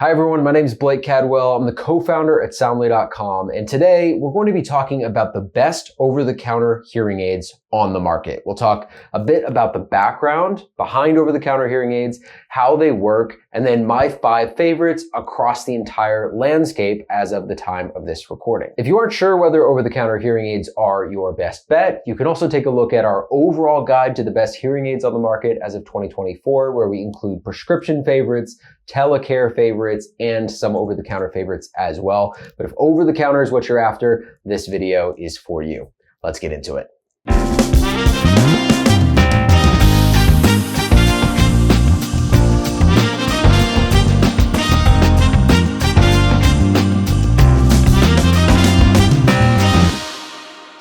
Hi everyone, my name is Blake Cadwell. I'm the co-founder at Soundly.com, and today we're going to be talking about the best over-the-counter hearing aids on the market. We'll talk a bit about the background behind over-the-counter hearing aids, how they work, and then my 5 favorites across the entire landscape as of the time of this recording. If you aren't sure whether over-the-counter hearing aids are your best bet, you can also take a look at our overall guide to the best hearing aids on the market as of 2024, where we include prescription favorites, telecare favorites, and some over-the-counter favorites as well. But if over-the-counter is what you're after, this video is for you. Let's get into it.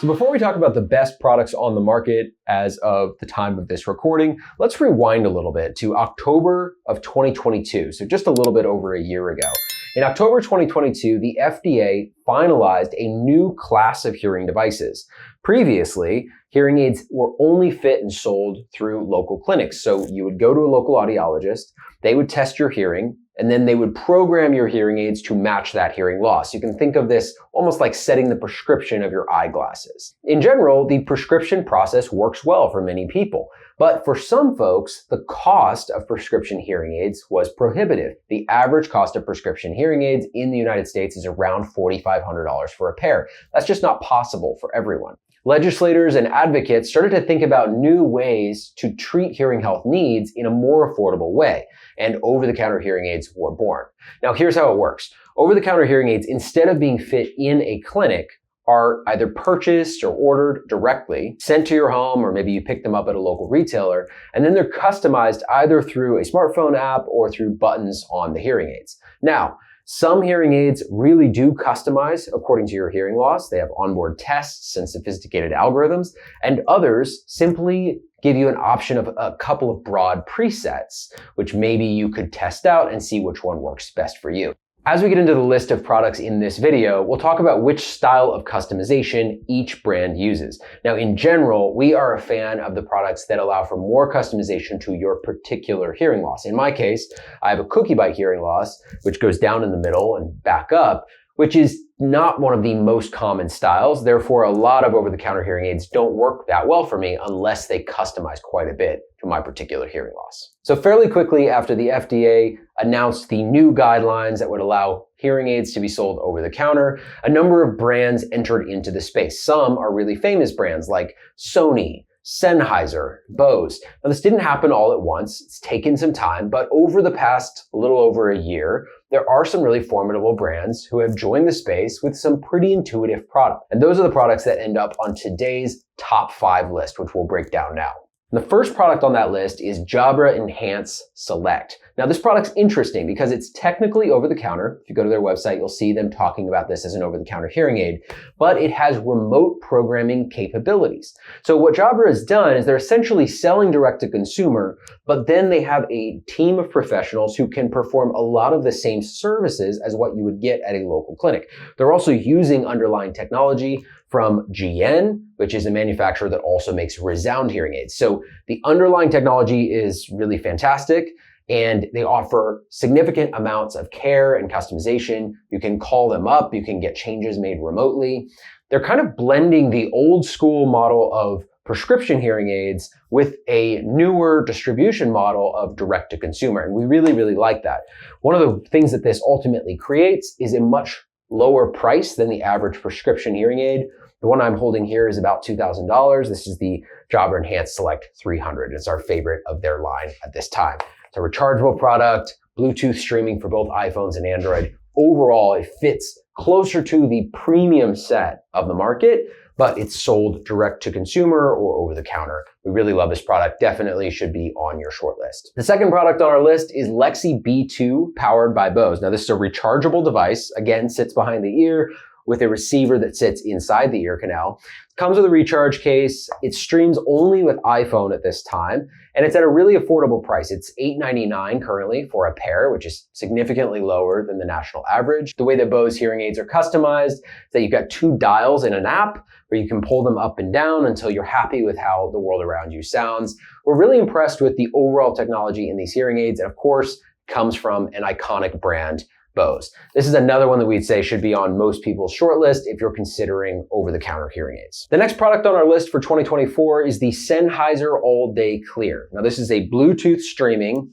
So before we talk about the best products on the market as of the time of this recording, let's rewind a little bit to October of 2022, so just a little bit over a year ago. In October 2022, the FDA finalized a new class of hearing devices. Previously, hearing aids were only fit and sold through local clinics. So you would go to a local audiologist, they would test your hearing, and then they would program your hearing aids to match that hearing loss. You can think of this almost like setting the prescription of your eyeglasses. In general, the prescription process works well for many people, but for some folks, the cost of prescription hearing aids was prohibitive. The average cost of prescription hearing aids in the United States is around $4,500 for a pair. That's just not possible for everyone. Legislators and advocates started to think about new ways to treat hearing health needs in a more affordable way, and over-the-counter hearing aids were born. Now, here's how it works. Over-the-counter hearing aids, instead of being fit in a clinic, are either purchased or ordered directly, sent to your home, or maybe you pick them up at a local retailer, and then they're customized either through a smartphone app or through buttons on the hearing aids. Now, some hearing aids really do customize according to your hearing loss. They have onboard tests and sophisticated algorithms, and others simply give you an option of a couple of broad presets, which maybe you could test out and see which one works best for you. As we get into the list of products in this video, we'll talk about which style of customization each brand uses. Now, in general, we are a fan of the products that allow for more customization to your particular hearing loss. In my case, I have a cookie bite hearing loss, which goes down in the middle and back up, which is not one of the most common styles. Therefore, a lot of over-the-counter hearing aids don't work that well for me unless they customize quite a bit to my particular hearing loss. So fairly quickly after the FDA announced the new guidelines that would allow hearing aids to be sold over the counter, a number of brands entered into the space. Some are really famous brands like Sony, Sennheiser, Bose. Now, this didn't happen all at once. It's taken some time, but over the past little over a year, there are some really formidable brands who have joined the space with some pretty intuitive product. And those are the products that end up on today's top 5 list, which we'll break down now. And the first product on that list is Jabra Enhance Select. Now, this product's interesting because it's technically over-the-counter. If you go to their website, you'll see them talking about this as an over-the-counter hearing aid, but it has remote programming capabilities. So what Jabra has done is they're essentially selling direct to consumer, but then they have a team of professionals who can perform a lot of the same services as what you would get at a local clinic. They're also using underlying technology from GN, which is a manufacturer that also makes resound hearing aids. So the underlying technology is really fantastic, and they offer significant amounts of care and customization. You can call them up, you can get changes made remotely. They're kind of blending the old school model of prescription hearing aids with a newer distribution model of direct to consumer. And we really, really like that. One of the things that this ultimately creates is a much lower price than the average prescription hearing aid. The one I'm holding here is about $2,000. This is the Jabra Enhance Select 300. It's our favorite of their line at this time. It's a rechargeable product, Bluetooth streaming for both iPhones and Android. Overall, it fits closer to the premium set of the market, but it's sold direct to consumer or over the counter. We really love this product. Definitely should be on your short list. The second product on our list is Lexie B2 powered by Bose. Now, this is a rechargeable device. Again, sits behind the ear with a receiver that sits inside the ear canal. Comes with a recharge case. It streams only with iPhone at this time, and it's at a really affordable price. It's $8.99 currently for a pair, which is significantly lower than the national average. The way that Bose hearing aids are customized is that you've got 2 dials in an app where you can pull them up and down until you're happy with how the world around you sounds. We're really impressed with the overall technology in these hearing aids, and of course, comes from an iconic brand, Bose. This is another one that we'd say should be on most people's short list if you're considering over-the-counter hearing aids. The next product on our list for 2024 is the Sennheiser All Day Clear. Now, this is a Bluetooth streaming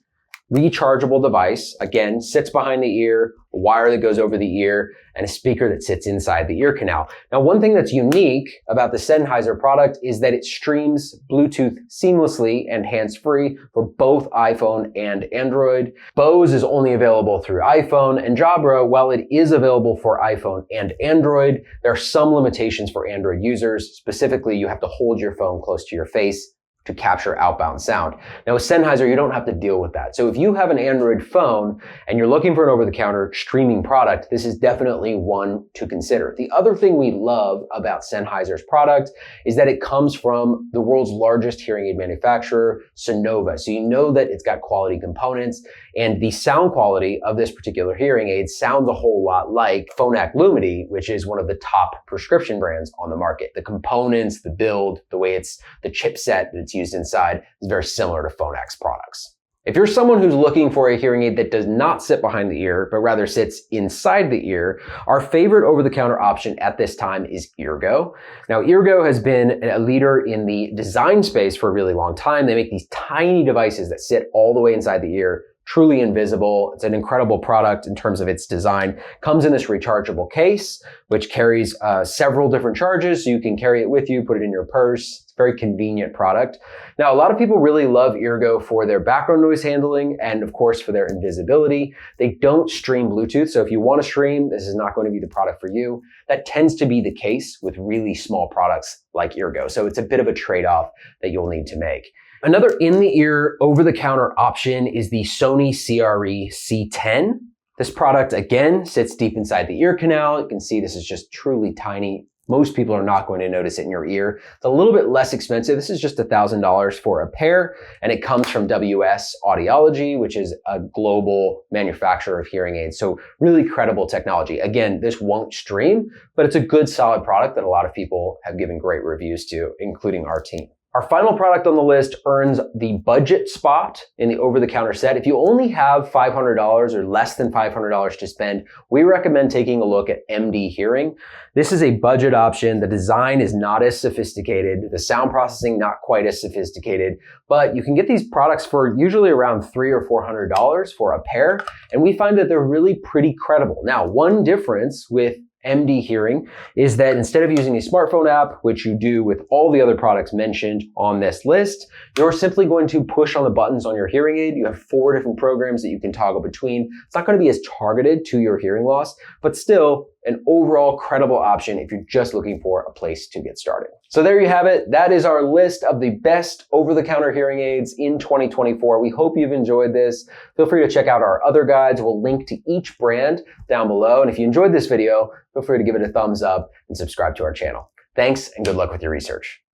rechargeable device. Again, sits behind the ear, a wire that goes over the ear, and a speaker that sits inside the ear canal. Now, one thing that's unique about the Sennheiser product is that it streams Bluetooth seamlessly and hands-free for both iPhone and Android. Bose is only available through iPhone, and Jabra, while it is available for iPhone and Android, there are some limitations for Android users. Specifically, you have to hold your phone close to your face to capture outbound sound. Now with Sennheiser, you don't have to deal with that. So if you have an Android phone and you're looking for an over-the-counter streaming product, this is definitely one to consider. The other thing we love about Sennheiser's product is that it comes from the world's largest hearing aid manufacturer, Sonova. So you know that it's got quality components, and the sound quality of this particular hearing aid sounds a whole lot like Phonak Lumity, which is one of the top prescription brands on the market. The components, the build, the way the chipset that it's used inside is very similar to Phonak's products. If you're someone who's looking for a hearing aid that does not sit behind the ear, but rather sits inside the ear, our favorite over-the-counter option at this time is Eargo. Now, Eargo has been a leader in the design space for a really long time. They make these tiny devices that sit all the way inside the ear, truly invisible. It's an incredible product in terms of its design. Comes in this rechargeable case, which carries several different charges, so you can carry it with you, put it in your purse. It's a very convenient product. Now, a lot of people really love Eargo for their background noise handling and, of course, for their invisibility. They don't stream Bluetooth, so if you want to stream, this is not going to be the product for you. That tends to be the case with really small products like Eargo, so it's a bit of a trade-off that you'll need to make. Another in-the-ear, over-the-counter option is the Sony CR10. This product, again, sits deep inside the ear canal. You can see this is just truly tiny. Most people are not going to notice it in your ear. It's a little bit less expensive. This is just $1,000 for a pair, and it comes from WS Audiology, which is a global manufacturer of hearing aids. So really credible technology. Again, this won't stream, but it's a good, solid product that a lot of people have given great reviews to, including our team. Our final product on the list earns the budget spot in the over-the-counter set. If you only have $500 or less than $500 to spend, we recommend taking a look at MDHearing. This is a budget option. The design is not as sophisticated. The sound processing, not quite as sophisticated, but you can get these products for usually around $300 or $400 for a pair, and we find that they're really pretty credible. Now, one difference with MDHearing is that instead of using a smartphone app, which you do with all the other products mentioned on this list, you're simply going to push on the buttons on your hearing aid. You have 4 different programs that you can toggle between. It's not going to be as targeted to your hearing loss, but still an overall credible option if you're just looking for a place to get started. So there you have it. That is our list of the best over-the-counter hearing aids in 2024. We hope you've enjoyed this. Feel free to check out our other guides. We'll link to each brand down below. And if you enjoyed this video, feel free to give it a thumbs up and subscribe to our channel. Thanks and good luck with your research.